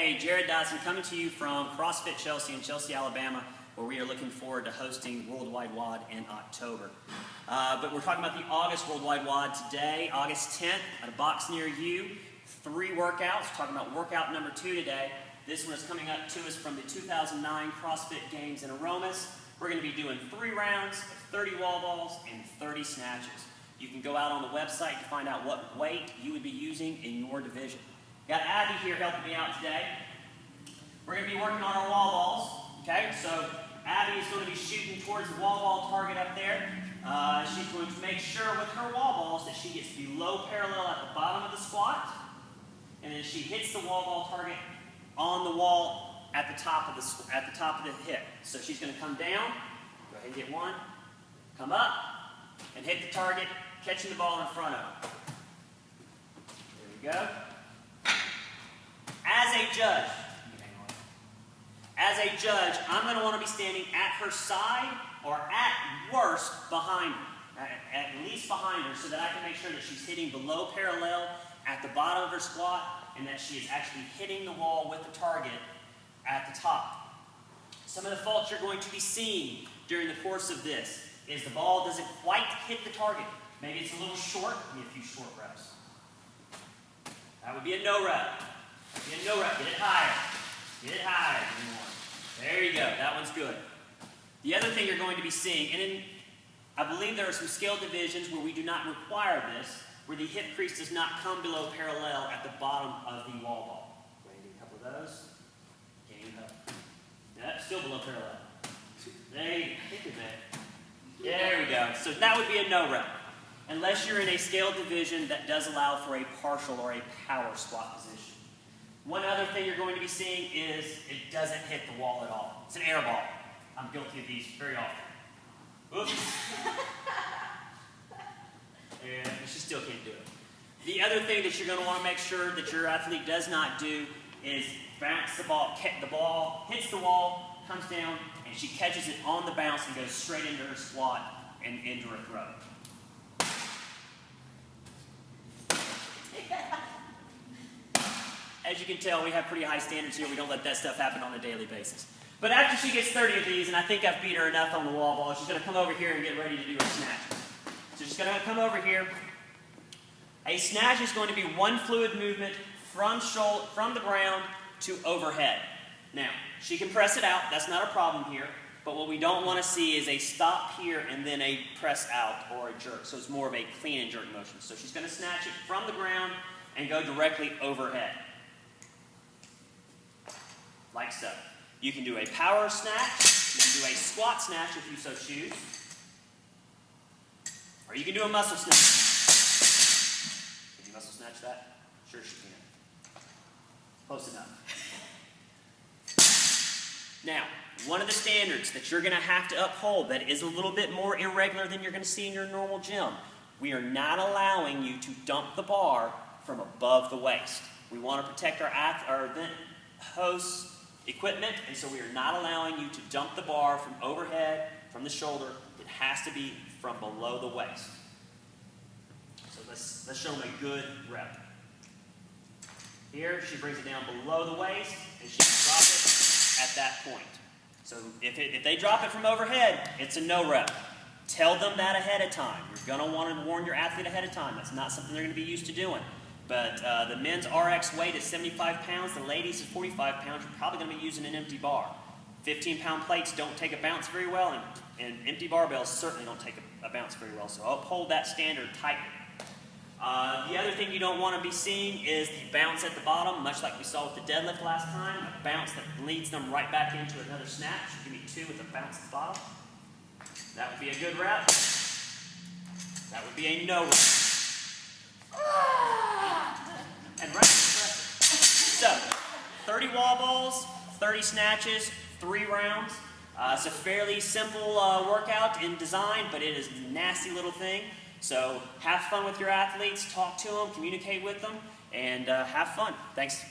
Hey, Jared Dodson coming to you from CrossFit Chelsea in Chelsea, Alabama, where we are looking forward to hosting World Wide WOD in October. But we're talking about the August World Wide WOD today, August 10th, at a box near you. 3 workouts. We're talking about workout number 2 today. This one is coming up to us from the 2009 CrossFit Games in Aromas. We're going to be doing 3 rounds of 30 wall balls and 30 snatches. You can go out on the website to find out what weight you would be using in your division. Got Abby here helping me out today. We're going to be working on our wall balls. Okay, so Abby is going to be shooting towards the wall ball target up there. She's going to make sure with her wall balls that she gets below parallel at the bottom of the squat, and then she hits the wall ball target on the wall at the top of the hip. So she's going to come down, go ahead and get one, come up, and hit the target, catching the ball in front of her. There we go. As a judge, I'm going to want to be standing at her side or at worst behind her, at least behind her, so that I can make sure that she's hitting below parallel at the bottom of her squat and that she is actually hitting the wall with the target at the top. Some of the faults you're going to be seeing during the course of this is the ball doesn't quite hit the target. Maybe it's a little short. Give me a few short reps. That would be a no rep. That would be a no rep. Get it higher. Get it higher. Give me one. There you go. That one's good. The other thing you're going to be seeing, and I believe there are some scale divisions where we do not require this, where the hip crease does not come below parallel at the bottom of the wall ball. Go ahead and do a couple of those. Game up. Yep, still below parallel. There you go. There we go. So that would be a no rep, unless you're in a scale division that does allow for a partial or a power squat position. One other thing you're going to be seeing is it doesn't hit the wall at all. It's an air ball. I'm guilty of these very often. Oops. And she still can't do it. The other thing that you're going to want to make sure that your athlete does not do is bounce the ball. The ball hits the wall, comes down, and she catches it on the bounce and goes straight into her squat and into her throw. As you can tell, we have pretty high standards here. We don't let that stuff happen on a daily basis. But after she gets 30 of these, and I think I've beat her enough on the wall ball, she's going to come over here and get ready to do her snatch. So she's going to come over here. A snatch is going to be one fluid movement from the ground to overhead. Now, she can press it out. That's not a problem here. But what we don't want to see is a stop here and then a press out or a jerk. So it's more of a clean and jerk motion. So she's going to snatch it from the ground and go directly overhead. Like so. You can do a power snatch, you can do a squat snatch if you so choose, or you can do a muscle snatch. Can you muscle snatch that? Sure she can. Close enough. Now, one of the standards that you're going to have to uphold that is a little bit more irregular than you're going to see in your normal gym, we are not allowing you to dump the bar from above the waist. We want to protect our event hosts' equipment, and so we are not allowing you to dump the bar from overhead, from the shoulder. It has to be from below the waist. So let's show them a good rep. Here, she brings it down below the waist, and she can drop it at that point. So if they drop it from overhead, it's a no rep. Tell them that ahead of time. You're going to want to warn your athlete ahead of time. That's not something they're going to be used to doing. But the men's RX weight is 75 pounds. The ladies is 45 pounds. You're probably going to be using an empty bar. 15-pound plates don't take a bounce very well, and empty barbells certainly don't take a bounce very well. So uphold that standard tightly. The other thing you don't want to be seeing is the bounce at the bottom, much like we saw with the deadlift last time. A bounce that leads them right back into another snatch. Give me 2 with a bounce at the bottom. That would be a good rep. That would be a no rep. And right, so 30 wall balls, 30 snatches, 3 rounds. It's a fairly simple workout in design, but it is a nasty little thing. So have fun with your athletes, talk to them, communicate with them, and have fun. Thanks.